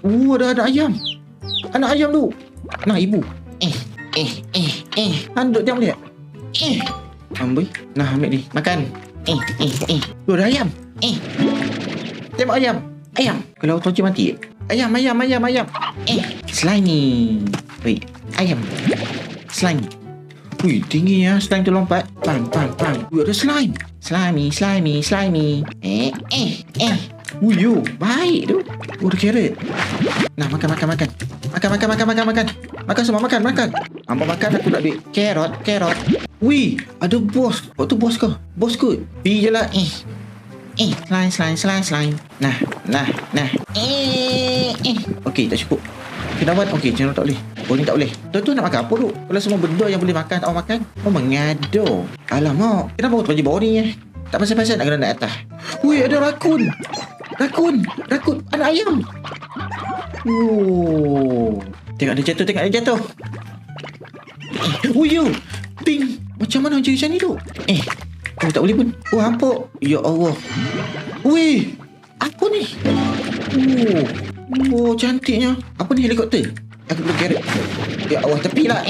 Ada anak ayam. Anak ayam tu. Nah, ibu. Handuk dia boleh tak? Ambil. Nah, ambil ni. Makan. Ada ayam. Tengok ayam. Ayam. Kalau tocik mati. Ayam. Slimy. Wait. Ayam. Slime. Ui, tinggi ya slime tu lompat. Pang. Ui, ada slime. Slimy. Ui, yo. Baik tu. Ada carrot. Nah, makan. Makan semua, makan. Hampa makan, aku nak ambil carrot. Ui, ada bos. Waktu bos kau. Bos kot. Pergi je lah. Slime. Nah. Okey, tak cukup. Kenapa? Okey, channel tak boleh. Oh, ni tak boleh. Tuan-tuan nak makan apa tu? Kalau semua benda yang boleh makan, tak mau makan. Oh, mengado. Alamak, kenapa kau terpaji bawah ni? Tak pasal-pasal nak kena naik atas. Ui, ada rakun. Anak ayam. Oh. Tengok dia jatuh. Ui, yo. Ping. Macam mana macam ni tu? Oh, tak boleh pun. Oh, hampuk. Ya Allah. Ui. Apa ni? Oh, cantiknya. Apa ni, helikopter? Aku perlu carrot. Ya Allah, tepi lah.